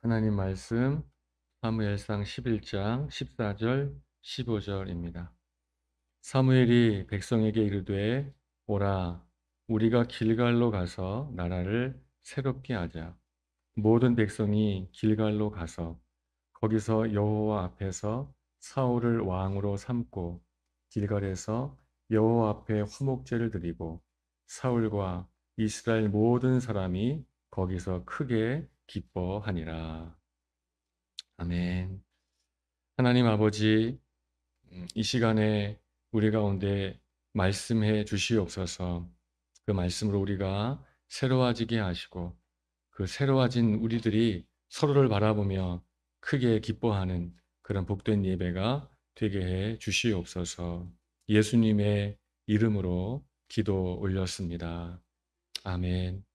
하나님 말씀 사무엘상 11장 14절 15절입니다. 사무엘이 백성에게 이르되 오라 우리가 길갈로 가서 나라를 새롭게 하자. 모든 백성이 길갈로 가서 거기서 여호와 앞에서 사울을 왕으로 삼고 길갈에서 여호와 앞에 화목제를 드리고 사울과 이스라엘 모든 사람이 거기서 크게 기뻐하니라. 아멘. 하나님 아버지, 이 시간에 우리 가운데 말씀해 주시옵소서. 그 말씀으로 우리가 새로워지게 하시고 그 새로워진 우리들이 서로를 바라보며 크게 기뻐하는 그런 복된 예배가 되게 해 주시옵소서. 예수님의 이름으로 기도 올렸습니다. 아멘.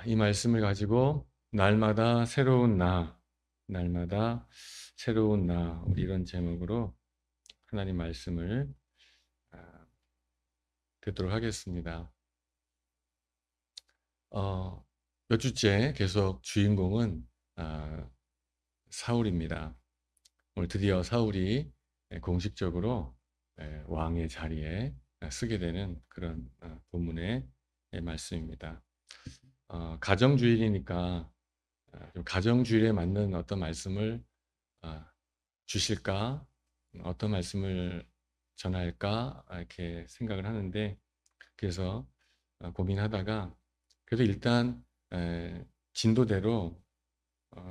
이 말씀을 가지고 날마다 새로운 날마다 새로운 우리 이런 제목으로 하나님 말씀을 아, 듣도록 하겠습니다. 몇 주째 계속 주인공은 사울입니다. 오늘 드디어 사울이 공식적으로 왕의 자리에 서게 되는 그런 본문의 말씀입니다. 가정주일이니까 좀 가정주일에 맞는 어떤 말씀을 주실까? 어떤 말씀을 전할까? 이렇게 생각을 하는데 그래서 고민하다가 그래도 일단 진도대로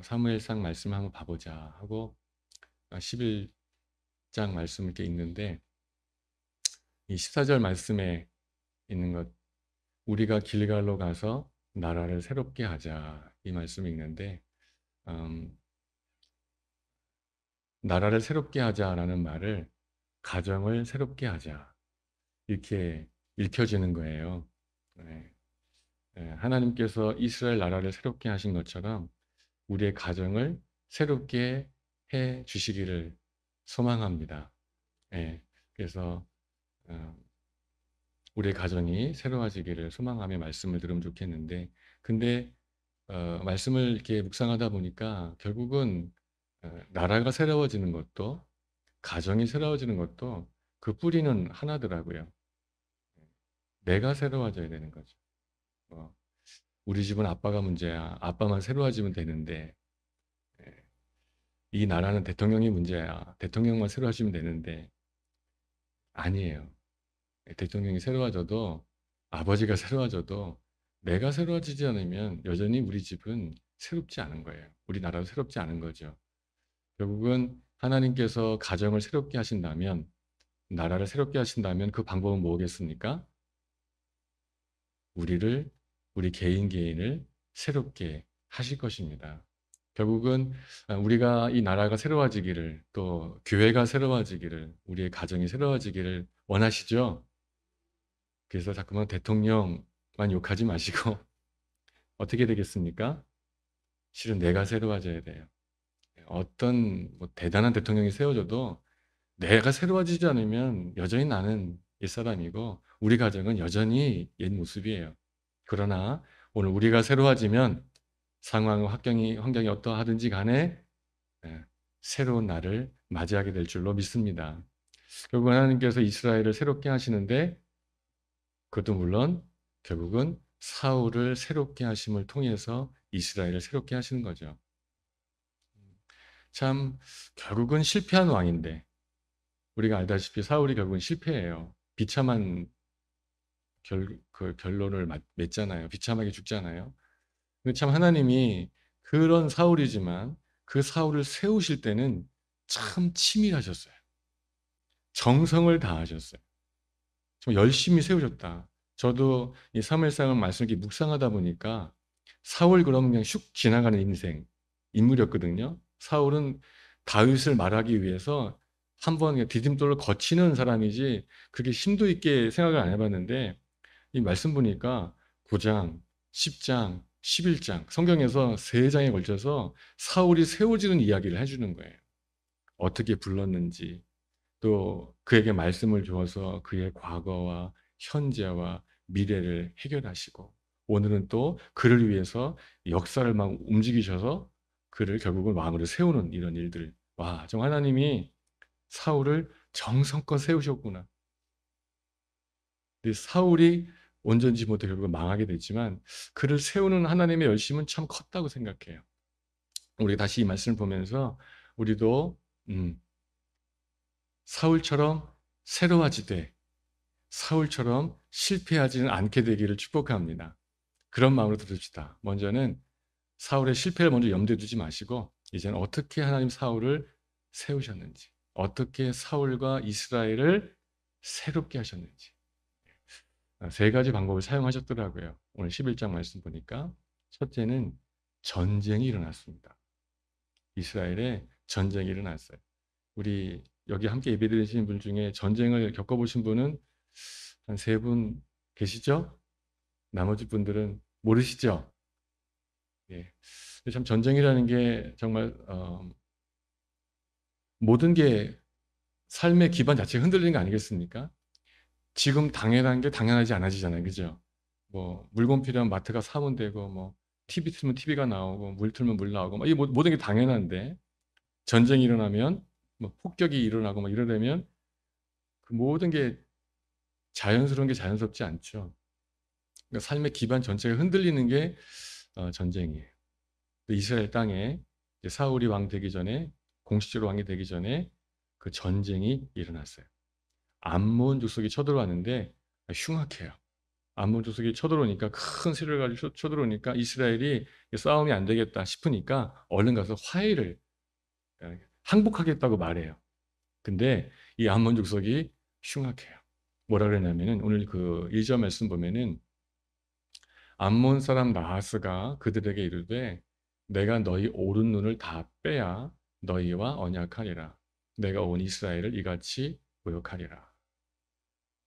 사무엘상 말씀 한번 봐보자 하고 11장 말씀 이렇게 읽는데 이 14절 말씀에 있는 것 우리가 길갈로 가서 나라를 새롭게 하자 이 말씀이 있는데 음, 나라를 새롭게 하자라는 말을 가정을 새롭게 하자 이렇게 읽혀지는 거예요. 네. 하나님께서 이스라엘 나라를 새롭게 하신 것처럼 우리의 가정을 새롭게 해 주시기를 소망합니다. 예, 그래서 어, 우리의 가정이 새로워지기를 소망하며 말씀을 들으면 좋겠는데 근데 말씀을 이렇게 묵상하다 보니까 결국은 나라가 새로워지는 것도 가정이 새로워지는 것도 그 뿌리는 하나더라고요. 내가 새로워져야 되는 거죠. 어, 우리 집은 아빠가 문제야. 아빠만 새로워지면 되는데 예, 이 나라는 대통령이 문제야. 대통령만 새로워지면 되는데 아니에요. 대통령이 새로워져도 아버지가 새로워져도 내가 새로워지지 않으면 여전히 우리 집은 새롭지 않은 거예요. 우리나라도 새롭지 않은 거죠. 결국은 하나님께서 가정을 새롭게 하신다면 나라를 새롭게 하신다면 그 방법은 뭐겠습니까? 우리를 우리 개인을 새롭게 하실 것입니다. 결국은 우리가 이 나라가 새로워지기를 또 교회가 새로워지기를 우리의 가정이 새로워지기를 원하시죠? 그래서 자꾸만 대통령만 욕하지 마시고 어떻게 되겠습니까? 실은 내가 새로워져야 돼요. 어떤 뭐 대단한 대통령이 세워져도 내가 새로워지지 않으면 여전히 나는 옛사람이고 우리 가정은 여전히 옛 모습이에요. 그러나 오늘 우리가 새로워지면 상황, 환경이 어떠하든지 간에 예, 새로운 날을 맞이하게 될 줄로 믿습니다. 결국 하나님께서 이스라엘을 새롭게 하시는데 그것도 물론 결국은 사울을 새롭게 하심을 통해서 이스라엘을 새롭게 하시는 거죠. 참 결국은 실패한 왕인데 우리가 알다시피 사울이 결국은 실패해요. 비참한 그 결론을 맺잖아요. 비참하게 죽잖아요. 근데 참 하나님이 그런 사울이지만 그 사울을 세우실 때는 참 치밀하셨어요. 정성을 다하셨어요. 좀 열심히 세우셨다. 저도 이 사무엘상 말씀을 이렇게 묵상하다 보니까 사울 그러면 그냥 슉 지나가는 인물이었거든요. 사울은 다윗을 말하기 위해서 한번 디딤돌을 거치는 사람이지 그게 심도 있게 생각을 안 해봤는데 이 말씀 보니까 9장, 10장, 11장 성경에서 3장에 걸쳐서 사울이 세워지는 이야기를 해주는 거예요. 어떻게 불렀는지 또 그에게 말씀을 주어서 그의 과거와 현재와 미래를 해결하시고 오늘은 또 그를 위해서 역사를 막 움직이셔서 그를 결국은 왕으로 세우는 이런 일들. 와, 정말 하나님이 사울을 정성껏 세우셨구나. 근데 사울이 온전지 못해 결국은 망하게 됐지만 그를 세우는 하나님의 열심은 참 컸다고 생각해요. 우리 다시 이 말씀을 보면서 우리도 사울처럼 새로워지되 사울처럼 실패하지는 않게 되기를 축복합니다. 그런 마음으로 들읍시다. 먼저는 사울의 실패를 먼저 염두에 두지 마시고 이제는 어떻게 하나님 사울을 세우셨는지, 어떻게 사울과 이스라엘을 새롭게 하셨는지 세 가지 방법을 사용하셨더라고요. 오늘 11장 말씀 보니까 첫째는 전쟁이 일어났습니다. 이스라엘에 전쟁이 일어났어요. 우리 여기 함께 예배드리시는 분 중에 전쟁을 겪어보신 분은 한 세 분 계시죠? 나머지 분들은 모르시죠? 예. 참 전쟁이라는 게 정말 모든 게 삶의 기반 자체가 흔들리는 거 아니겠습니까? 지금 당연한 게 당연하지 않아지잖아요. 그죠? 뭐 물건 필요하면 마트 가 사면 되고 뭐 TV 틀면 TV가 나오고 물 틀면 물 나오고 이 모든 게 당연한데 전쟁이 일어나면 뭐 폭격이 일어나고 뭐 이러려면 그 모든 게 자연스러운 게 자연스럽지 않죠. 그러니까 삶의 기반 전체가 흔들리는 게 전쟁이에요. 이스라엘 땅에 이제 사울이 왕 되기 전에 공식적으로 왕이 되기 전에 그 전쟁이 일어났어요. 암몬 족속이 쳐들어왔는데 흉악해요. 암몬 족속이 쳐들어오니까 큰 세력을 가지고 쳐들어오니까 이스라엘이 싸움이 안 되겠다 싶으니까 얼른 가서 화해를 항복하겠다고 말해요. 근데 이 암몬 족속이 흉악해요. 뭐라 그랬냐면은 오늘 그 1절 말씀 보면은 암몬 사람 나하스가 그들에게 이르되 내가 너희 오른 눈을 다 빼야 너희와 언약하리라. 내가 온 이스라엘을 이같이 모욕하리라.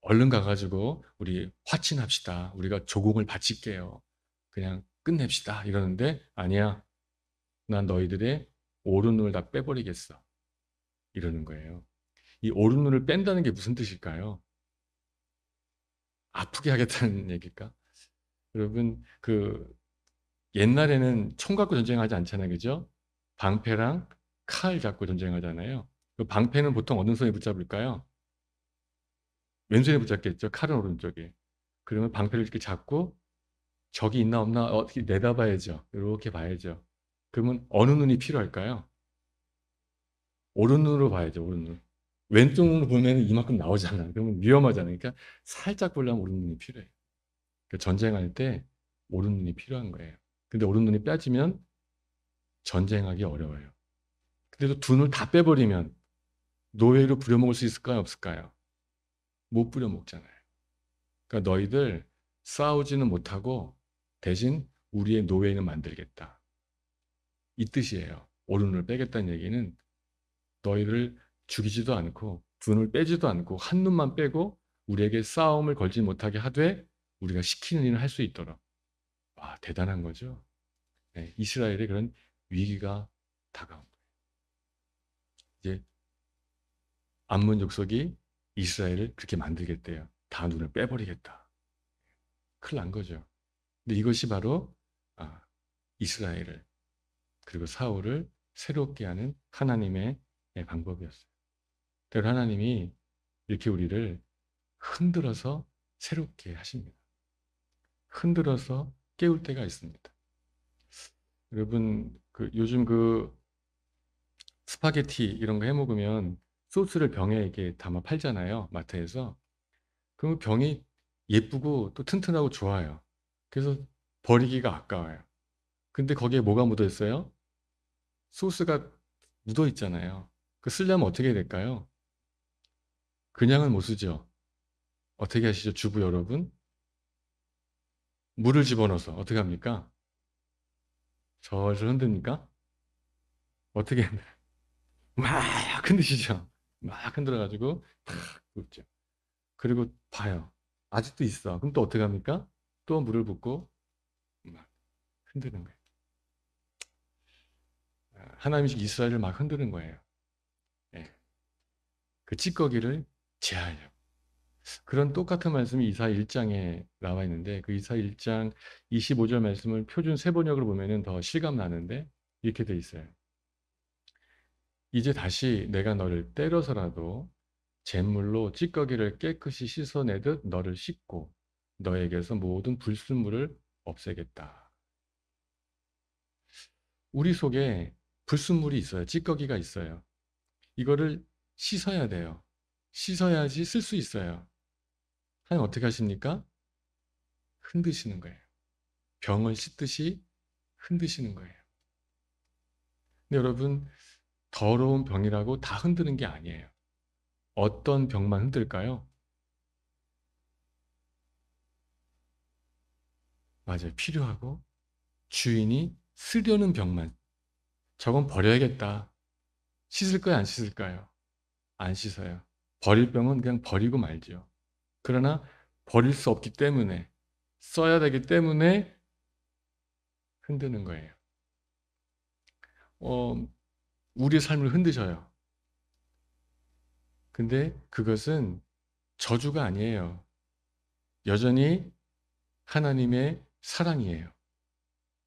얼른 가가지고 우리 화친합시다. 우리가 조공을 바칠게요. 그냥 끝냅시다. 이러는데 아니야. 난 너희들의 오른 눈을 다 빼버리겠어. 이러는 거예요. 이 오른 눈을 뺀다는 게 무슨 뜻일까요? 아프게 하겠다는 얘기일까? 여러분 그 옛날에는 총 갖고 전쟁하지 않잖아요. 그죠? 방패랑 칼 잡고 전쟁하잖아요. 그 방패는 보통 어느 손에 붙잡을까요? 왼손에 붙잡겠죠. 칼은 오른쪽에. 그러면 방패를 이렇게 잡고 적이 있나 없나 어떻게 내다봐야죠. 이렇게 봐야죠. 그러면 어느 눈이 필요할까요? 오른눈으로 봐야죠. 오른눈. 왼쪽 눈으로 보면 이만큼 나오잖아요. 그러면 위험하잖아요. 그러니까 살짝 보려면 오른눈이 필요해요. 그러니까 전쟁할 때 오른눈이 필요한 거예요. 근데 오른눈이 빠지면 전쟁하기 어려워요. 근데 또 두 눈을 다 빼버리면 노예로 부려먹을 수 있을까요? 없을까요? 못 부려먹잖아요. 그러니까 너희들 싸우지는 못하고 대신 우리의 노예는 만들겠다. 이 뜻이에요. 오른을 빼겠다는 얘기는 너희를 죽이지도 않고 두 눈을 빼지도 않고 한 눈만 빼고 우리에게 싸움을 걸지 못하게 하되 우리가 시키는 일을 할 수 있도록. 와, 대단한 거죠. 네, 이스라엘의 그런 위기가 다가온 거예요. 이제 암몬 족속이 이스라엘을 그렇게 만들겠대요. 다 눈을 빼버리겠다. 큰일 난 거죠. 근데 이것이 바로 아, 이스라엘을 그리고 사울을 새롭게 하는 하나님의 방법이었어요. 그래서 하나님이 이렇게 우리를 흔들어서 새롭게 하십니다. 흔들어서 깨울 때가 있습니다. 여러분 요즘 그 스파게티 이런 거 해 먹으면 소스를 병에 이렇게 담아 팔잖아요. 마트에서. 그럼 병이 예쁘고 또 튼튼하고 좋아요. 그래서 버리기가 아까워요. 근데 거기에 뭐가 묻어 있어요? 소스가 묻어 있잖아요. 그 쓰려면 어떻게 해야 될까요? 그냥은 못 쓰죠. 어떻게 하시죠, 주부 여러분? 물을 집어넣어서 어떻게 합니까? 절절 흔듭니까? 어떻게 막 흔드시죠? 막 흔들어가지고 탁 붓죠. 그리고 봐요. 아직도 있어. 그럼 또 어떻게 합니까? 또 물을 붓고 막 흔드는 거예요. 하나님이 이스라엘을 막 흔드는 거예요. 예. 그 찌꺼기를 제하려고. 그런 똑같은 말씀이 이사 1장에 나와 있는데 그 이사 1장 25절 말씀을 표준 세번역으로 보면은 더 실감 나는데 이렇게 돼 있어요. 이제 다시 내가 너를 때려서라도 잿물로 찌꺼기를 깨끗이 씻어내듯 너를 씻고 너에게서 모든 불순물을 없애겠다. 우리 속에 불순물이 있어요. 찌꺼기가 있어요. 이거를 씻어야 돼요. 씻어야지 쓸 수 있어요. 하나님 어떻게 하십니까? 흔드시는 거예요. 병을 씻듯이 흔드시는 거예요. 근데 여러분, 더러운 병이라고 다 흔드는 게 아니에요. 어떤 병만 흔들까요? 맞아요. 필요하고 주인이 쓰려는 병만. 저건 버려야겠다. 씻을 거야, 안 씻을까요? 안 씻어요. 버릴 병은 그냥 버리고 말죠. 그러나 버릴 수 없기 때문에 써야 되기 때문에 흔드는 거예요. 어, 우리의 삶을 흔드셔요. 근데 그것은 저주가 아니에요. 여전히 하나님의 사랑이에요.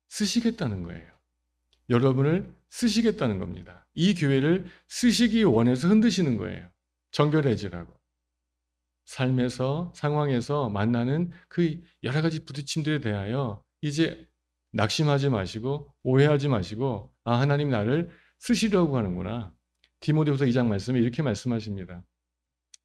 쓰시겠다는 거예요. 여러분을 쓰시겠다는 겁니다. 이 교회를 쓰시기 원해서 흔드시는 거예요. 정결해지라고. 삶에서, 상황에서 만나는 그 여러 가지 부딪힘들에 대하여 이제 낙심하지 마시고 오해하지 마시고 아, 하나님 나를 쓰시려고 하는구나. 디모데후서 2장 말씀에 이렇게 말씀하십니다.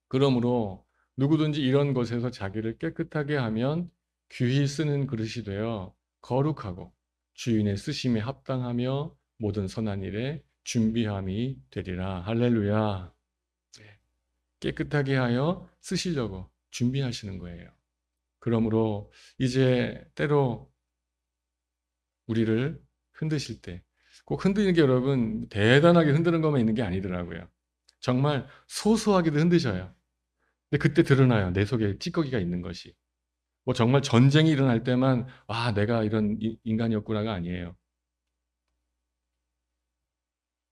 그러므로 누구든지 이런 것에서 자기를 깨끗하게 하면 귀히 쓰는 그릇이 되어 거룩하고 주인의 쓰심에 합당하며 모든 선한 일에 준비함이 되리라. 할렐루야. 네. 깨끗하게 하여 쓰시려고 준비하시는 거예요. 그러므로 이제 때로 우리를 흔드실 때 꼭 흔드는 게 여러분 대단하게 흔드는 것만 있는 게 아니더라고요. 정말 소소하게도 흔드셔요. 근데 그때 드러나요. 내 속에 찌꺼기가 있는 것이. 뭐 정말 전쟁이 일어날 때만 와 내가 이런 인간이었구나가 아니에요.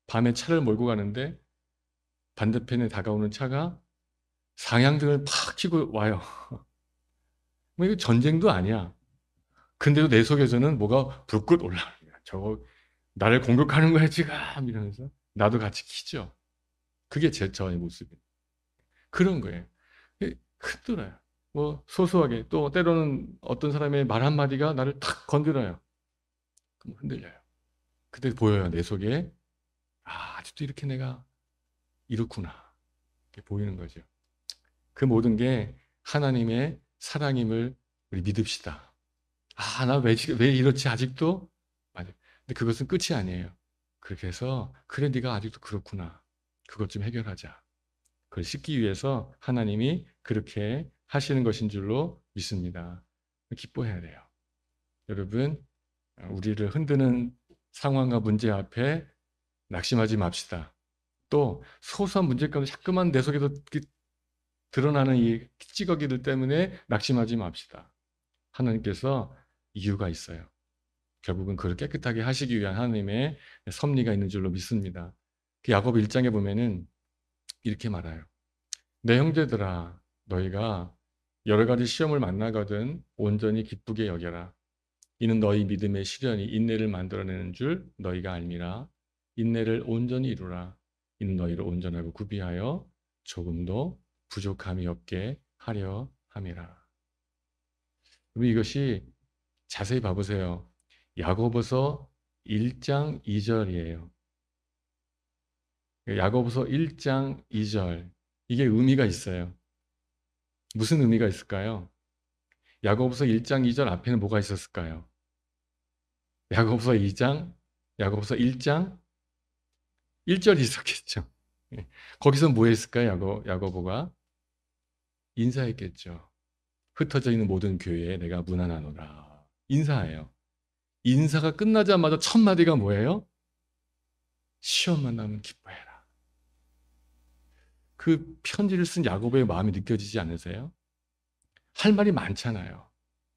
밤에 차를 몰고 가는데 반대편에 다가오는 차가 상향등을 팍 켜고 와요. 뭐 이거 전쟁도 아니야. 근데도 내 속에서는 뭐가 불꽃 올라오는 거야. 저거 나를 공격하는 거야 지금 이러면서 나도 같이 키죠. 그게 저의 모습이에요. 그런 거예요. 흔들어요. 뭐 소소하게 또 때로는 어떤 사람의 말 한마디가 나를 탁 건드려요. 그럼 흔들려요. 그때 보여요. 내 속에 아, 아직도 이렇게 내가 이렇구나. 이렇게 보이는 거죠. 그 모든 게 하나님의 사랑임을 우리 믿읍시다. 아, 나 왜 이렇지 아직도? 맞아요. 근데 그것은 끝이 아니에요. 그렇게 해서 그래 네가 아직도 그렇구나. 그것 좀 해결하자. 그걸 씻기 위해서 하나님이 그렇게 하시는 것인 줄로 믿습니다. 기뻐해야 돼요. 여러분, 우리를 흔드는 상황과 문제 앞에 낙심하지 맙시다. 또 소소한 문제 가운데 자꾸만 내 속에서 드러나는 이 찌꺼기들 때문에 낙심하지 맙시다. 하나님께서 이유가 있어요. 결국은 그를 깨끗하게 하시기 위한 하나님의 섭리가 있는 줄로 믿습니다. 그 야고보 1장에 보면은 이렇게 말해요. 내 형제들아 너희가 여러 가지 시험을 만나거든 온전히 기쁘게 여겨라. 이는 너희 믿음의 시련이 인내를 만들어내는 줄 너희가 알미라. 인내를 온전히 이루라. 이는 너희를 온전하고 구비하여 조금도 부족함이 없게 하려 함이라. 그럼 이것이 자세히 봐보세요. 야고보서 1장 2절이에요. 야고보서 1장 2절. 이게 의미가 있어요. 무슨 의미가 있을까요? 야고보서 1장 2절 앞에는 뭐가 있었을까요? 야고보서 2장, 야고보서 1장 1절이 있었겠죠. 예. 거기서 뭐 했을까요? 야고보가 인사했겠죠. 흩어져 있는 모든 교회에 내가 문안하노라. 인사해요. 인사가 끝나자마자 첫 마디가 뭐예요? 시험만 나면 기뻐해라. 그 편지를 쓴 야고보의 마음이 느껴지지 않으세요? 할 말이 많잖아요.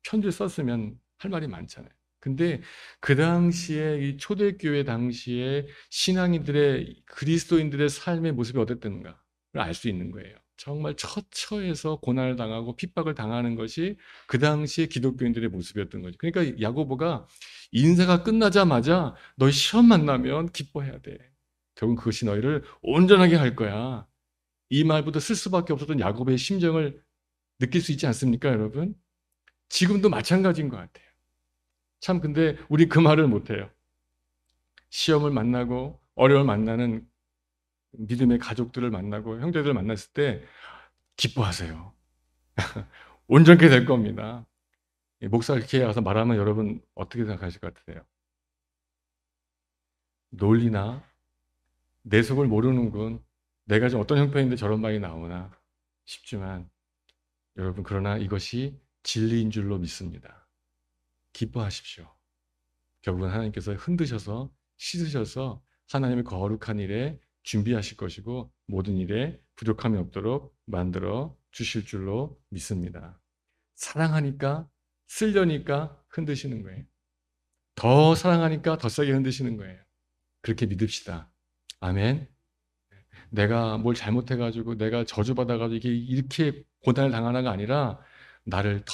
편지를 썼으면 할 말이 많잖아요. 근데 그 당시에 이 초대교회 당시에 신앙인들의 그리스도인들의 삶의 모습이 어땠던가를 알 수 있는 거예요. 정말 처처해서 고난을 당하고 핍박을 당하는 것이 그 당시에 기독교인들의 모습이었던 거죠. 그러니까 야고보가 인사가 끝나자마자 너희 시험 만나면 기뻐해야 돼. 결국 그것이 너희를 온전하게 할 거야. 이 말보다 쓸 수밖에 없었던 야고보의 심정을 느낄 수 있지 않습니까, 여러분? 지금도 마찬가지인 것 같아요. 참 근데 우리 그 말을 못해요. 시험을 만나고 어려움을 만나는 믿음의 가족들을 만나고 형제들을 만났을 때 기뻐하세요. 온전케 될 겁니다. 목사가 이렇게 가서 말하면 여러분 어떻게 생각하실 것 같으세요? 논리나 내 속을 모르는군. 내가 좀 어떤 형편인데 저런 말이 나오나 싶지만 여러분 그러나 이것이 진리인 줄로 믿습니다. 기뻐하십시오. 결국은 하나님께서 흔드셔서 씻으셔서 하나님의 거룩한 일에 준비하실 것이고 모든 일에 부족함이 없도록 만들어 주실 줄로 믿습니다. 사랑하니까 쓰려니까 흔드시는 거예요. 더 사랑하니까 더 세게 흔드시는 거예요. 그렇게 믿읍시다. 아멘. 내가 뭘 잘못해가지고 내가 저주받아가지고 이렇게 고난을 당하는가 아니라 나를 더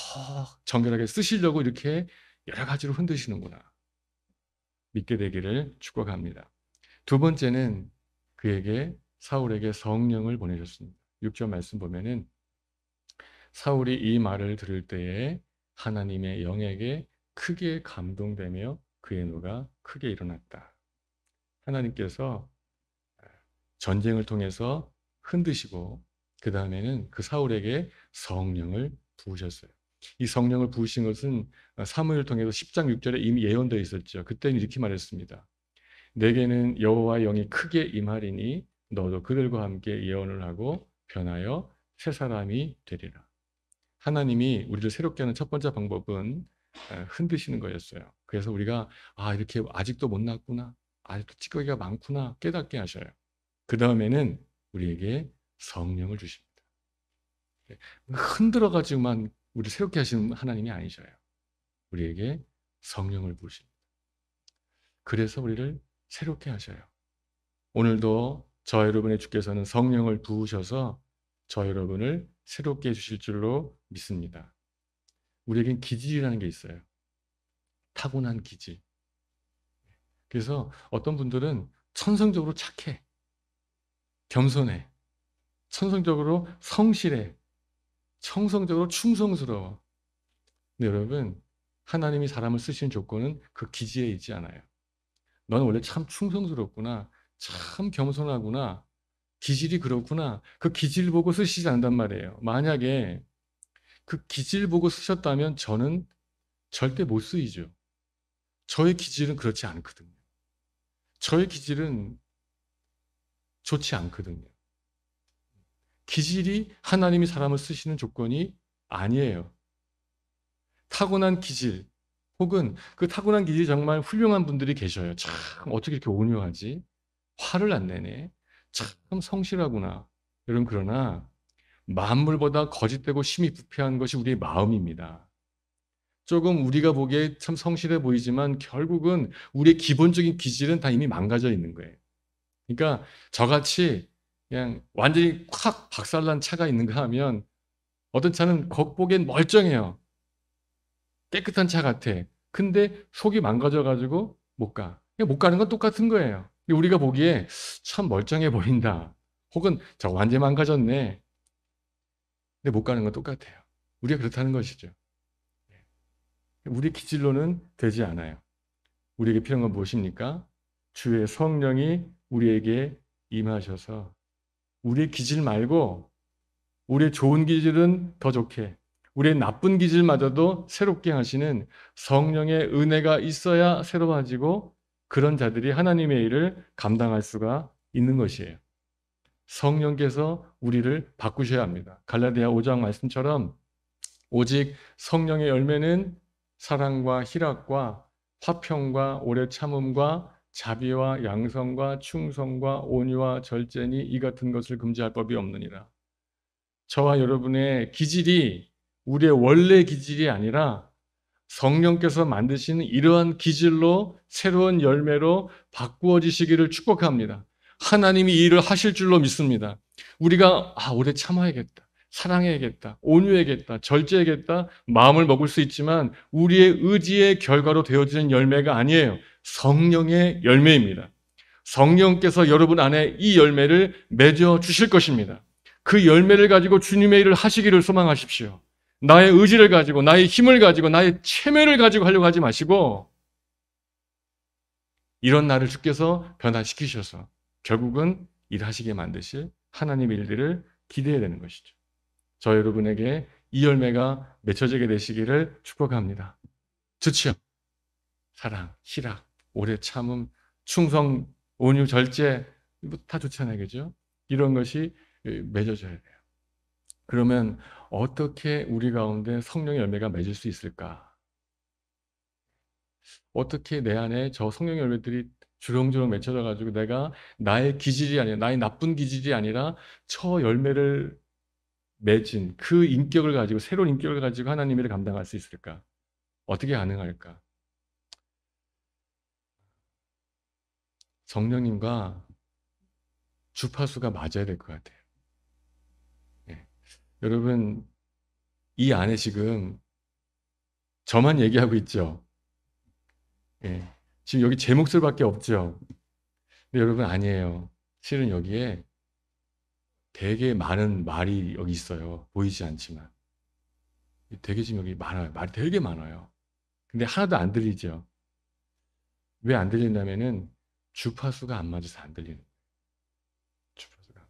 정결하게 쓰시려고 이렇게 여러 가지로 흔드시는구나. 믿게 되기를 축복합니다. 두 번째는 그에게 사울에게 성령을 보내셨습니다. 6절 말씀 보면은 사울이 이 말을 들을 때에 하나님의 영에게 크게 감동되며 그의 노가 크게 일어났다. 하나님께서 전쟁을 통해서 흔드시고 그 다음에는 그 사울에게 성령을 부으셨어요. 이 성령을 부으신 것은 사무엘을 통해서 10장 6절에 이미 예언되어 있었죠. 그때는 이렇게 말했습니다. 내게는 여호와의 영이 크게 임하리니 너도 그들과 함께 예언을 하고 변하여 새 사람이 되리라. 하나님이 우리를 새롭게 하는 첫 번째 방법은 흔드시는 거였어요. 그래서 우리가 이렇게 아직도 못 났구나. 아직도 찌꺼기가 많구나 깨닫게 하셔요. 그 다음에는 우리에게 성령을 주십니다. 흔들어가지고만 우리 새롭게 하시는 하나님이 아니셔요. 우리에게 성령을 부으십니다. 그래서 우리를 새롭게 하셔요. 오늘도 저 여러분의 주께서는 성령을 부으셔서 저 여러분을 새롭게 해주실 줄로 믿습니다. 우리에겐 기질이라는 게 있어요. 타고난 기질. 그래서 어떤 분들은 천성적으로 착해. 겸손해. 천성적으로 성실해. 천성적으로 충성스러워. 근데 여러분, 하나님이 사람을 쓰시는 조건은 그 기질에 있지 않아요. 너는 원래 참 충성스럽구나. 참 겸손하구나. 기질이 그렇구나. 그 기질 보고 쓰시지 않는단 말이에요. 만약에 그 기질 보고 쓰셨다면 저는 절대 못 쓰이죠. 저의 기질은 그렇지 않거든요. 저의 기질은 좋지 않거든요. 기질이 하나님이 사람을 쓰시는 조건이 아니에요. 타고난 기질 혹은 그 타고난 기질이 정말 훌륭한 분들이 계셔요. 참 어떻게 이렇게 온유하지? 화를 안 내네. 참 성실하구나. 여러분 그러나 만물보다 거짓되고 심히 부패한 것이 우리의 마음입니다. 조금 우리가 보기에 참 성실해 보이지만 결국은 우리의 기본적인 기질은 다 이미 망가져 있는 거예요. 그러니까 저같이 그냥 완전히 확 박살난 차가 있는가 하면 어떤 차는 겉보기엔 멀쩡해요. 깨끗한 차 같아. 근데 속이 망가져가지고 못 가. 못 가는 건 똑같은 거예요. 우리가 보기에 참 멀쩡해 보인다. 혹은 저 완전히 망가졌네. 근데 못 가는 건 똑같아요. 우리가 그렇다는 것이죠. 우리 기질로는 되지 않아요. 우리에게 필요한 건 무엇입니까? 주의 성령이 우리에게 임하셔서 우리의 기질 말고 우리의 좋은 기질은 더 좋게 우리의 나쁜 기질마저도 새롭게 하시는 성령의 은혜가 있어야 새로워지고 그런 자들이 하나님의 일을 감당할 수가 있는 것이에요. 성령께서 우리를 바꾸셔야 합니다. 갈라디아 5장 말씀처럼 오직 성령의 열매는 사랑과 희락과 화평과 오래 참음과 자비와 양성과 충성과 온유와 절제니 이 같은 것을 금지할 법이 없느니라. 저와 여러분의 기질이 우리의 원래 기질이 아니라 성령께서 만드신 이러한 기질로 새로운 열매로 바꾸어지시기를 축복합니다. 하나님이 이 일을 하실 줄로 믿습니다. 우리가 오래 참아야겠다, 사랑해야겠다, 온유해야겠다, 절제해야겠다 마음을 먹을 수 있지만 우리의 의지의 결과로 되어지는 열매가 아니에요. 성령의 열매입니다. 성령께서 여러분 안에 이 열매를 맺어 주실 것입니다. 그 열매를 가지고 주님의 일을 하시기를 소망하십시오. 나의 의지를 가지고, 나의 힘을 가지고, 나의 체면을 가지고 하려고 하지 마시고, 이런 나를 주께서 변화시키셔서 결국은 일하시게 만드실 하나님의 일들을 기대해야 되는 것이죠. 저 여러분에게 이 열매가 맺혀지게 되시기를 축복합니다. 좋지요? 사랑, 희락, 오래 참음, 충성, 온유, 절제, 다 좋잖아요. 그죠? 이런 것이 맺어져야 돼요. 그러면 어떻게 우리 가운데 성령의 열매가 맺을 수 있을까? 어떻게 내 안에 저 성령의 열매들이 주렁주렁 맺혀져 가지고 내가 나의 기질이 아니라, 나의 나쁜 기질이 아니라 저 열매를 맺은 그 인격을 가지고, 새로운 인격을 가지고 하나님의 일을 감당할 수 있을까? 어떻게 가능할까? 성령님과 주파수가 맞아야 될 것 같아요. 예. 여러분, 이 안에 지금 저만 얘기하고 있죠? 예. 지금 여기 제 목소리밖에 없죠? 근데 여러분, 아니에요. 실은 여기에 되게 많은 말이 여기 있어요. 보이지 않지만. 되게 지금 여기 많아요. 말이 되게 많아요. 근데 하나도 안 들리죠? 왜 안 들린다면은 주파수가 안 맞아서 안 들리는 거예요. 주파수가.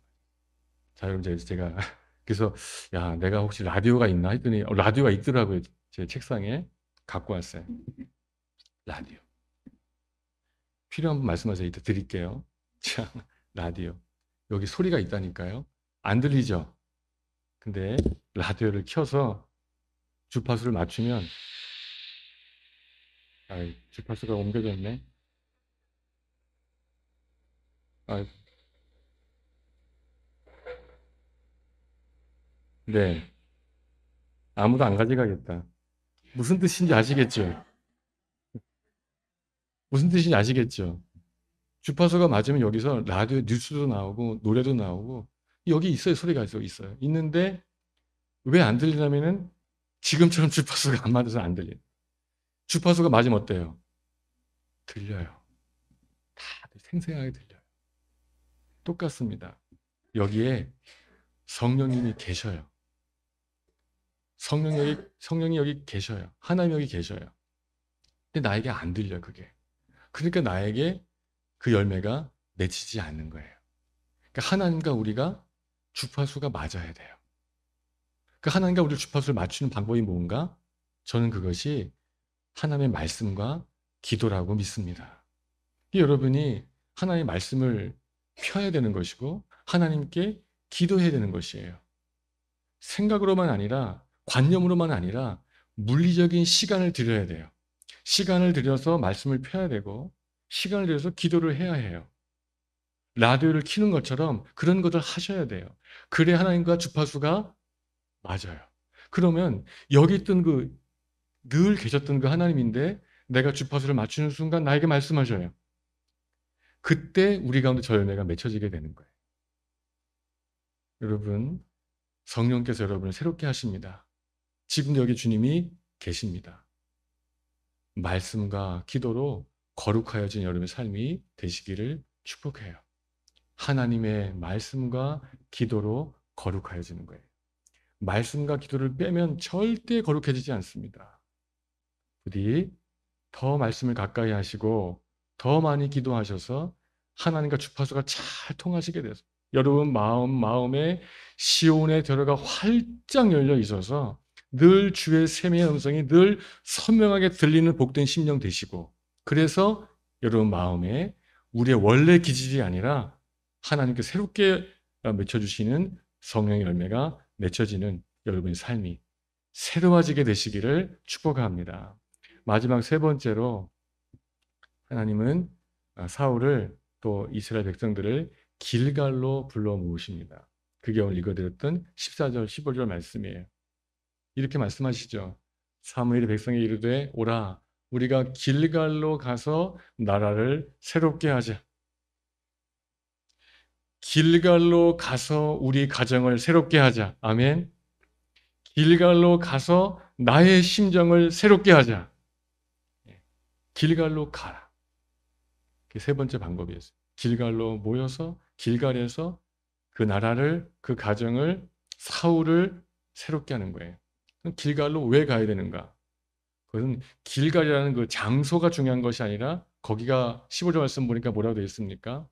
자, 여러분, 제가 그래서 야, 내가 혹시 라디오가 있나 했더니 라디오가 있더라고요. 제 책상에 갖고 왔어요. 라디오. 필요한 분 말씀하세요. 이따 드릴게요. 자, 라디오. 여기 소리가 있다니까요. 안 들리죠? 근데 라디오를 켜서 주파수를 맞추면 주파수가 옮겨졌네. 아, 네. 아무도 안 가져가겠다. 무슨 뜻인지 아시겠죠? 무슨 뜻인지 아시겠죠? 주파수가 맞으면 여기서 라디오 뉴스도 나오고 노래도 나오고 여기 있어요. 소리가 있어요. 있는데 왜 안 들리냐면은 지금처럼 주파수가 안 맞아서 안 들려요. 주파수가 맞으면 어때요? 들려요. 다들 생생하게 들려요. 똑같습니다. 여기에 성령님이 계셔요. 성령이 여기 계셔요. 하나님이 여기 계셔요. 근데 나에게 안 들려, 그게. 그러니까 나에게 그 열매가 맺히지 않는 거예요. 그러니까 하나님과 우리가 주파수가 맞아야 돼요. 그 하나님과 우리 주파수를 맞추는 방법이 뭔가? 저는 그것이 하나님의 말씀과 기도라고 믿습니다. 여러분이 하나님의 말씀을 펴야 되는 것이고 하나님께 기도해야 되는 것이에요. 생각으로만 아니라 관념으로만 아니라 물리적인 시간을 들여야 돼요. 시간을 들여서 말씀을 펴야 되고 시간을 들여서 기도를 해야 해요. 라디오를 켜는 것처럼 그런 것을 하셔야 돼요. 그래야 하나님과 주파수가 맞아요. 그러면 여기 있던 늘 계셨던 그 하나님인데 내가 주파수를 맞추는 순간 나에게 말씀하셔요. 그때 우리 가운데 저 열매가 맺혀지게 되는 거예요. 여러분, 성령께서 여러분을 새롭게 하십니다. 지금도 여기 주님이 계십니다. 말씀과 기도로 거룩하여진 여러분의 삶이 되시기를 축복해요. 하나님의 말씀과 기도로 거룩하여지는 거예요. 말씀과 기도를 빼면 절대 거룩해지지 않습니다. 부디 더 말씀을 가까이 하시고 더 많이 기도하셔서 하나님과 주파수가 잘 통하시게 돼서 여러분 마음에 시온의 벼르가 활짝 열려 있어서 늘 주의 세미의 음성이 늘 선명하게 들리는 복된 심령 되시고 그래서 여러분 마음에 우리의 원래 기질이 아니라 하나님께 새롭게 맺혀주시는 성령의 열매가 맺혀지는 여러분의 삶이 새로워지게 되시기를 축복합니다. 마지막 세 번째로 하나님은 사울을 또 이스라엘 백성들을 길갈로 불러 모으십니다. 그게 오늘 읽어드렸던 14절, 15절 말씀이에요. 이렇게 말씀하시죠. 사무엘이 백성에 이르되 오라 우리가 길갈로 가서 나라를 새롭게 하자. 길갈로 가서 우리 가정을 새롭게 하자. 아멘. 길갈로 가서 나의 심정을 새롭게 하자. 길갈로 가라. 그게 세 번째 방법이었어요. 길갈로 모여서 길갈에서 그 나라를, 그 가정을, 사울을 새롭게 하는 거예요. 그럼 길갈로 왜 가야 되는가? 그것은 길갈이라는 그 장소가 중요한 것이 아니라 거기가 15절 말씀 보니까 뭐라고 되어 있습니까?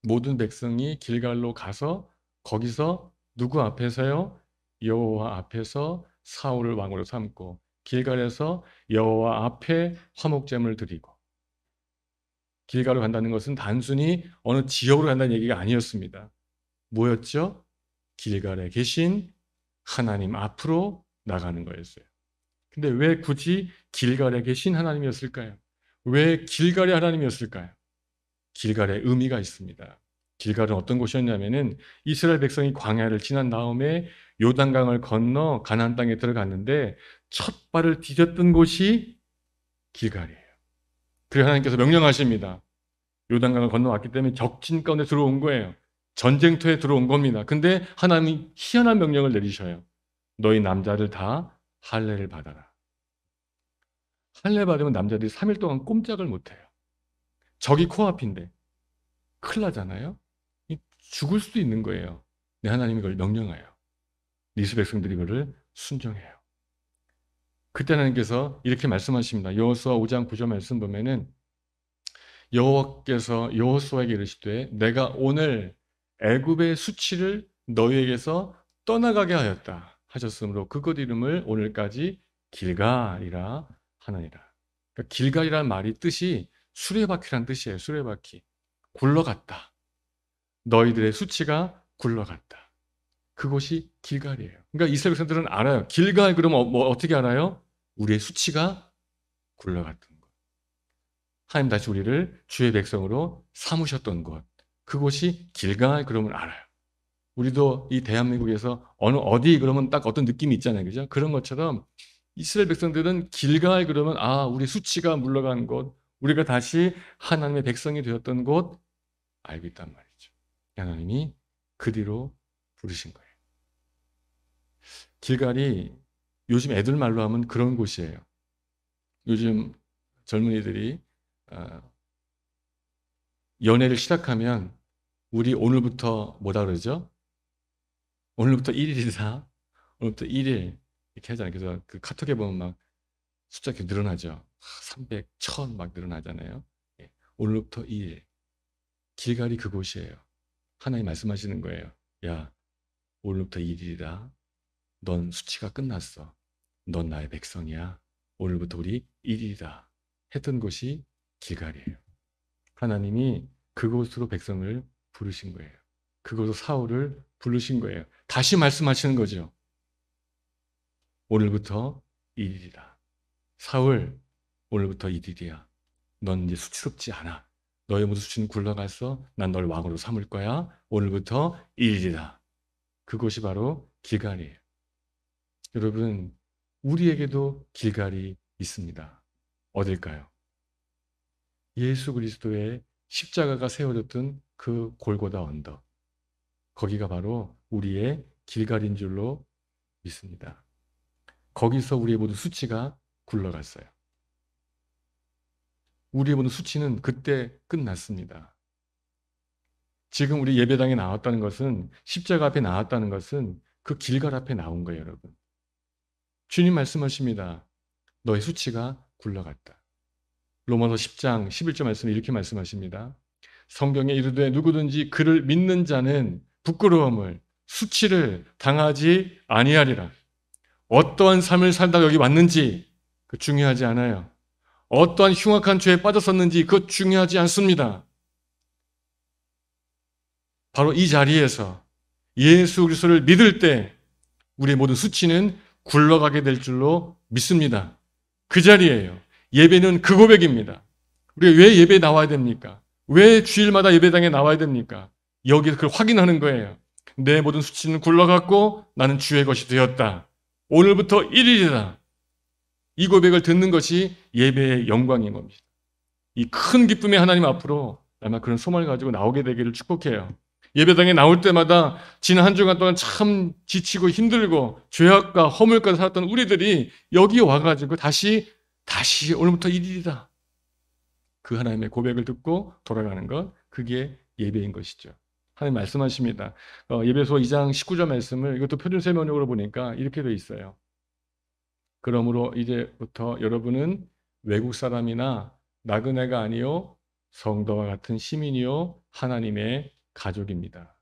모든 백성이 길갈로 가서 거기서 누구 앞에서요? 여호와 앞에서 사울을 왕으로 삼고 길갈에서 여호와 앞에 화목제물을 드리고. 길갈로 간다는 것은 단순히 어느 지역으로 간다는 얘기가 아니었습니다. 뭐였죠? 길갈에 계신 하나님 앞으로 나가는 거였어요. 근데 왜 굳이 길갈에 계신 하나님이었을까요? 왜 길갈의 하나님이었을까요? 길갈에 의미가 있습니다. 길갈은 어떤 곳이었냐면은 이스라엘 백성이 광야를 지난 다음에 요단강을 건너 가나안 땅에 들어갔는데 첫 발을 디뎠던 곳이 길갈이에요. 그래서 하나님께서 명령하십니다. 요단강을 건너왔기 때문에 적진 가운데 들어온 거예요. 전쟁터에 들어온 겁니다. 근데 하나님이 희한한 명령을 내리셔요. 너희 남자들 다 할례를 받아라. 할례 받으면 남자들이 3일 동안 꼼짝을 못해요. 적이 코앞인데 큰일 나잖아요. 죽을 수도 있는 거예요. 내 하나님이 그걸 명령해요. 이스라엘 백성들이 그를 순종해요. 그때 하나님께서 이렇게 말씀하십니다. 여호수아 5장 9절 말씀 보면은 여호와께서 여호수아에게 이르시되 내가 오늘 애굽의 수치를 너희에게서 떠나가게 하였다 하셨으므로 그곳 이름을 오늘까지 길갈이라 하느니라. 그러니까 길갈이라는 말이 뜻이 수레바퀴란 뜻이에요. 수레바퀴. 굴러갔다. 너희들의 수치가 굴러갔다. 그곳이 길갈이에요. 그러니까 이스라엘 백성들은 알아요. 길갈 그러면 뭐 어떻게 알아요? 우리의 수치가 굴러갔던 것. 하나님 다시 우리를 주의 백성으로 삼으셨던 곳. 그곳이 길갈 그러면 알아요. 우리도 이 대한민국에서 어디 그러면 딱 어떤 느낌이 있잖아요. 그죠? 그런 것처럼 이스라엘 백성들은 길갈 그러면 우리 수치가 물러간 곳, 우리가 다시 하나님의 백성이 되었던 곳 알고 있단 말이죠. 하나님이 그 뒤로 부르신 거예요. 길갈이 요즘 애들 말로 하면 그런 곳이에요. 요즘 젊은이들이 연애를 시작하면 우리 오늘부터 뭐라 그러죠? 오늘부터 1일이다. 오늘부터 1일 이렇게 하잖아요. 그래서 그 카톡에 보면 막 숫자 이렇게 늘어나죠. 300, 1000 막 늘어나잖아요. 예. 오늘부터 2일. 길갈이 그곳이에요. 하나님 말씀하시는 거예요. 야, 오늘부터 2일이다. 넌 수치가 끝났어. 넌 나의 백성이야. 오늘부터 우리 1일이다. 했던 곳이 길갈이에요. 하나님이 그곳으로 백성을 부르신 거예요. 그곳으로 사울을 부르신 거예요. 다시 말씀하시는 거죠. 오늘부터 1일이다. 사울, 오늘부터 1일이야. 넌 이제 수치롭지 않아. 너의 모든 수치는 굴러가서 난 널 왕으로 삼을 거야. 오늘부터 1일이다. 그곳이 바로 길갈이에요. 여러분, 우리에게도 길갈이 있습니다. 어딜까요? 예수 그리스도의 십자가가 세워졌던 그 골고다 언덕. 거기가 바로 우리의 길갈인 줄로 믿습니다. 거기서 우리의 모든 수치가 굴러갔어요. 우리의 모든 수치는 그때 끝났습니다. 지금 우리 예배당에 나왔다는 것은, 십자가 앞에 나왔다는 것은 그 길갈 앞에 나온 거예요, 여러분. 주님 말씀하십니다. 너의 수치가 굴러갔다. 로마서 10장 11절 말씀에 이렇게 말씀하십니다. 성경에 이르되 누구든지 그를 믿는 자는 부끄러움을, 수치를 당하지 아니하리라. 어떠한 삶을 살다가 여기 왔는지 그 중요하지 않아요. 어떠한 흉악한 죄에 빠졌었는지 그것 중요하지 않습니다. 바로 이 자리에서 예수 그리스도를 믿을 때 우리의 모든 수치는 굴러가게 될 줄로 믿습니다. 그 자리예요. 예배는 그 고백입니다. 우리가 왜 예배에 나와야 됩니까? 왜 주일마다 예배당에 나와야 됩니까? 여기서 그걸 확인하는 거예요. 내 모든 수치는 굴러갔고 나는 주의 것이 되었다. 오늘부터 1일이다. 이 고백을 듣는 것이 예배의 영광인 겁니다. 이 큰 기쁨의 하나님 앞으로 아마 그런 소망을 가지고 나오게 되기를 축복해요. 예배당에 나올 때마다 지난 한 주간 동안 참 지치고 힘들고 죄악과 허물과 살았던 우리들이 여기 와가지고 다시 오늘부터 1일이다. 그 하나님의 고백을 듣고 돌아가는 것, 그게 예배인 것이죠. 하나님 말씀하십니다. 예배소 2장 19절 말씀을 이것도 표준 설명으로 보니까 이렇게 되어 있어요. 그러므로 이제부터 여러분은 외국 사람이나 나그네가 아니요 성도와 같은 시민이요 하나님의 가족입니다.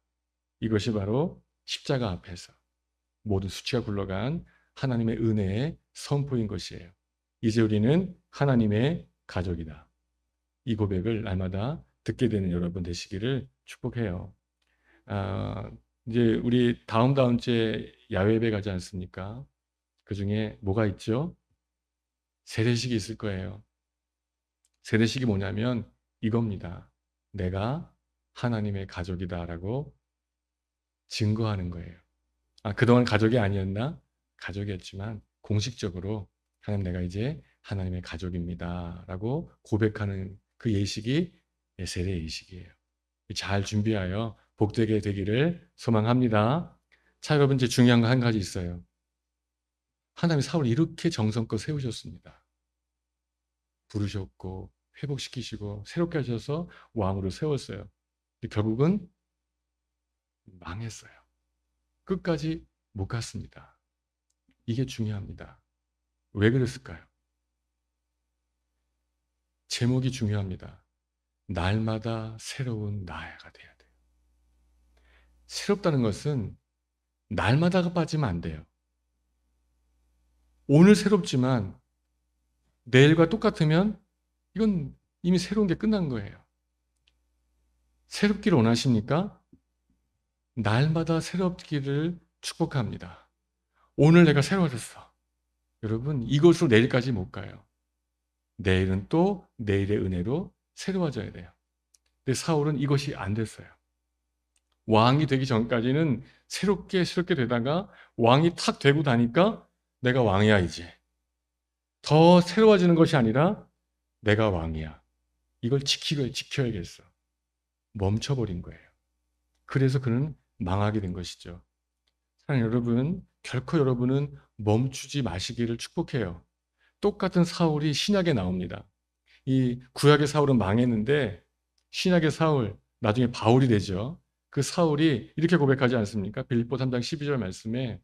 이것이 바로 십자가 앞에서 모든 수치가 굴러간 하나님의 은혜의 선포인 것이에요. 이제 우리는 하나님의 가족이다. 이 고백을 날마다 듣게 되는 여러분 되시기를 축복해요. 이제 우리 다음 주에 야외 예배 가지 않습니까? 그 중에 뭐가 있죠? 세례식이 있을 거예요. 세례식이 뭐냐면 이겁니다. 내가 하나님의 가족이다라고 증거하는 거예요. 그동안 가족이 아니었나? 가족이었지만 공식적으로 하나님 내가 이제 하나님의 가족입니다라고 고백하는 그 예식이 세례 예식이에요. 잘 준비하여 복되게 되기를 소망합니다. 자, 여러분 이제 중요한 거 한 가지 있어요. 하나님이 사울을 이렇게 정성껏 세우셨습니다. 부르셨고 회복시키시고 새롭게 하셔서 왕으로 세웠어요. 근데 결국은 망했어요. 끝까지 못 갔습니다. 이게 중요합니다. 왜 그랬을까요? 제목이 중요합니다. 날마다 새로운 나아가 돼야 돼요. 새롭다는 것은 날마다가 빠지면 안 돼요. 오늘 새롭지만 내일과 똑같으면 이건 이미 새로운 게 끝난 거예요. 새롭기를 원하십니까? 날마다 새롭기를 축복합니다. 오늘 내가 새로워졌어. 여러분, 이것으로 내일까지 못 가요. 내일은 또 내일의 은혜로 새로워져야 돼요. 근데 사울은 이것이 안 됐어요. 왕이 되기 전까지는 새롭게 되다가 왕이 탁 되고 나니까 내가 왕이야 이제. 더 새로워지는 것이 아니라 내가 왕이야. 이걸 지켜야겠어. 멈춰버린 거예요. 그래서 그는 망하게 된 것이죠. 사랑하는 여러분, 결코 여러분은 멈추지 마시기를 축복해요. 똑같은 사울이 신약에 나옵니다. 이 구약의 사울은 망했는데 신약의 사울, 나중에 바울이 되죠. 그 사울이 이렇게 고백하지 않습니까? 빌립보 3장 12절 말씀에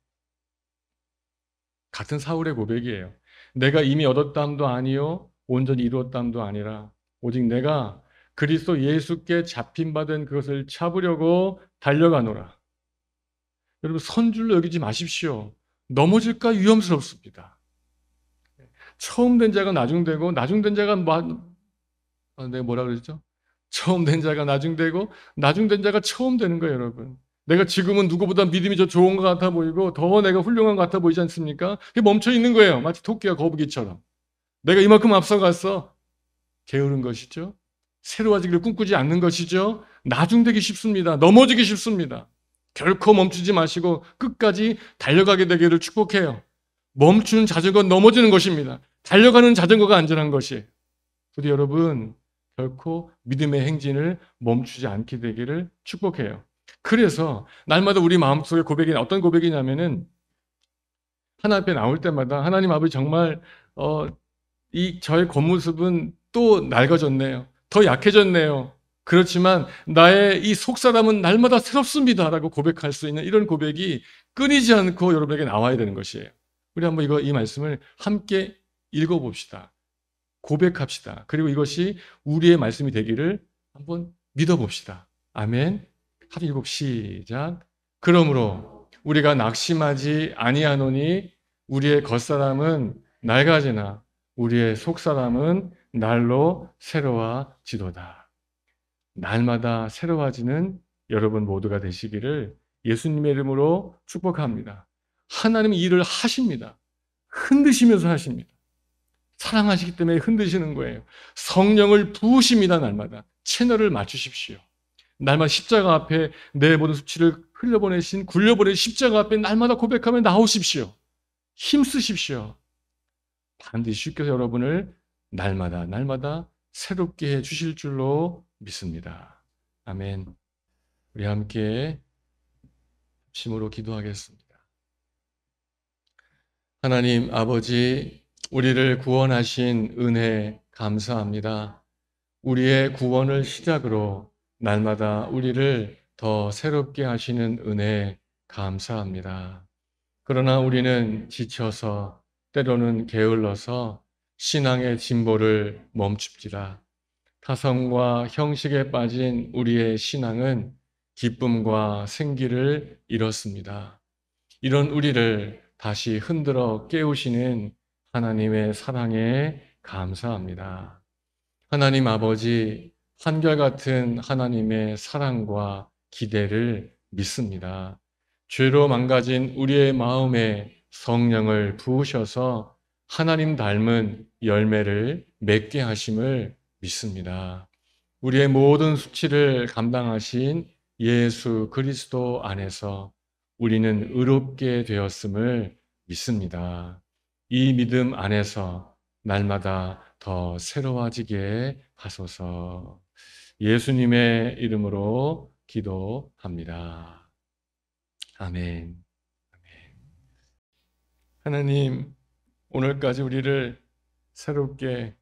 같은 사울의 고백이에요. 내가 이미 얻었담도 아니요 온전히 이루었담도 아니라 오직 내가 그리스도 예수께 잡힌받은 그것을 잡으려고 달려가노라. 여러분 선줄로 여기지 마십시오. 넘어질까 위험스럽습니다. 처음 된 자가 나중되고 나중된 자가 내가 뭐라 그랬죠? 처음 된 자가 나중되고 나중된 자가 처음 되는 거예요, 여러분. 내가 지금은 누구보다 믿음이 더 좋은 것 같아 보이고 더 내가 훌륭한 것 같아 보이지 않습니까? 그게 멈춰 있는 거예요. 마치 토끼와 거북이처럼. 내가 이만큼 앞서갔어. 게으른 것이죠. 새로워지기를 꿈꾸지 않는 것이죠. 나중되기 쉽습니다. 넘어지기 쉽습니다. 결코 멈추지 마시고 끝까지 달려가게 되기를 축복해요. 멈추는 자전거는 넘어지는 것입니다. 달려가는 자전거가 안전한 것이에요. 부디 여러분 결코 믿음의 행진을 멈추지 않게 되기를 축복해요. 그래서 날마다 우리 마음속에 고백이 어떤 고백이냐면은 하나님 앞에 나올 때마다 하나님 아버지 정말 이 저의 겉모습은 또 낡아졌네요. 더 약해졌네요. 그렇지만 나의 이 속사람은 날마다 새롭습니다. 라고 고백할 수 있는 이런 고백이 끊이지 않고 여러분에게 나와야 되는 것이에요. 우리 한번 이 말씀을 함께 읽어봅시다. 고백합시다. 그리고 이것이 우리의 말씀이 되기를 한번 믿어봅시다. 아멘. 합의 7 시작. 그러므로 우리가 낙심하지 아니하노니 우리의 겉사람은 낡아지나 우리의 속사람은 날로 새로워지도다. 날마다 새로워지는 여러분 모두가 되시기를 예수님의 이름으로 축복합니다. 하나님이 일을 하십니다. 흔드시면서 하십니다. 사랑하시기 때문에 흔드시는 거예요. 성령을 부으십니다. 날마다. 채널을 맞추십시오. 날마다 십자가 앞에 내 모든 수치를 굴려보내신 십자가 앞에 날마다 고백하며 나오십시오. 힘쓰십시오. 반드시 주께서 여러분을 날마다 새롭게 해 주실 줄로 믿습니다. 아멘. 우리 함께 심으로 기도하겠습니다. 하나님 아버지, 우리를 구원하신 은혜 감사합니다. 우리의 구원을 시작으로 날마다 우리를 더 새롭게 하시는 은혜 감사합니다. 그러나 우리는 지쳐서 때로는 게을러서 신앙의 진보를 멈춥니다. 타성과 형식에 빠진 우리의 신앙은 기쁨과 생기를 잃었습니다. 이런 우리를 다시 흔들어 깨우시는 하나님의 사랑에 감사합니다. 하나님 아버지, 한결같은 하나님의 사랑과 기대를 믿습니다. 죄로 망가진 우리의 마음에 성령을 부으셔서 하나님 닮은 열매를 맺게 하심을 믿습니다. 우리의 모든 수치를 감당하신 예수 그리스도 안에서 우리는 의롭게 되었음을 믿습니다. 이 믿음 안에서 날마다 더 새로워지게 하소서. 예수님의 이름으로 기도합니다. 아멘. 하나님, 오늘까지 우리를 새롭게,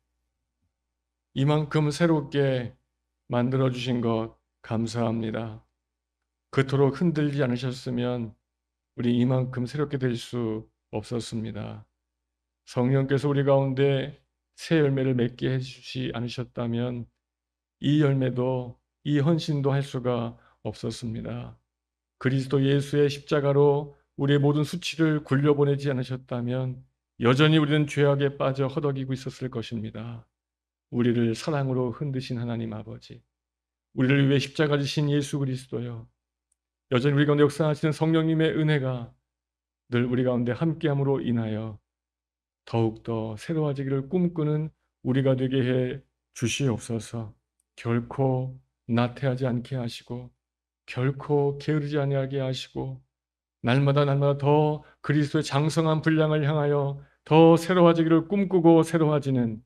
이만큼 새롭게 만들어주신 것 감사합니다. 그토록 흔들리지 않으셨으면 우리 이만큼 새롭게 될 수 없었습니다. 성령께서 우리 가운데 새 열매를 맺게 해주지 않으셨다면 이 열매도, 이 헌신도 할 수가 없었습니다. 그리스도 예수의 십자가로 우리의 모든 수치를 굴려보내지 않으셨다면 여전히 우리는 죄악에 빠져 허덕이고 있었을 것입니다. 우리를 사랑으로 흔드신 하나님 아버지, 우리를 위해 십자가 지신 예수 그리스도여, 여전히 우리 가운데 역사하시는 성령님의 은혜가 늘 우리 가운데 함께함으로 인하여 더욱더 새로워지기를 꿈꾸는 우리가 되게 해 주시옵소서. 결코 나태하지 않게 하시고 결코 게으르지 아니하게 하시고 날마다 더 그리스도의 장성한 분량을 향하여 더 새로워지기를 꿈꾸고 새로워지는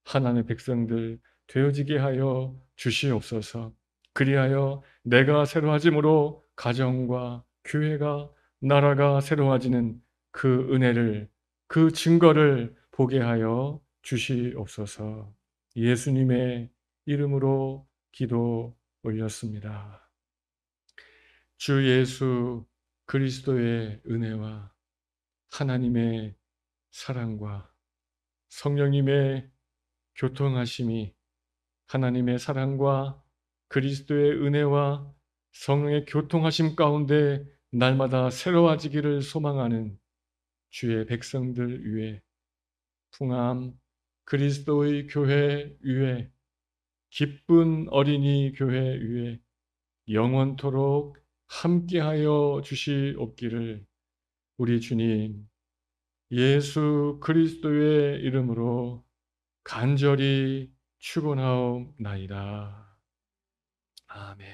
하나님의 백성들 되어지게 하여 주시옵소서. 그리하여 내가 새로워짐으로 가정과 교회가, 나라가 새로워지는 그 은혜를, 그 증거를 보게 하여 주시옵소서. 예수님의 이름으로 기도 올렸습니다. 주 예수 그리스도의 은혜와 하나님의 사랑과 성령님의 교통하심이, 하나님의 사랑과 그리스도의 은혜와 성령의 교통하심 가운데 날마다 새로워지기를 소망하는 주의 백성들 위에, 풍암 그리스도의 교회 위에, 기쁜 어린이 교회 위에 영원토록 함께하여 주시옵기를 우리 주님 예수 그리스도의 이름으로 간절히 축원하옵나이다. 아멘.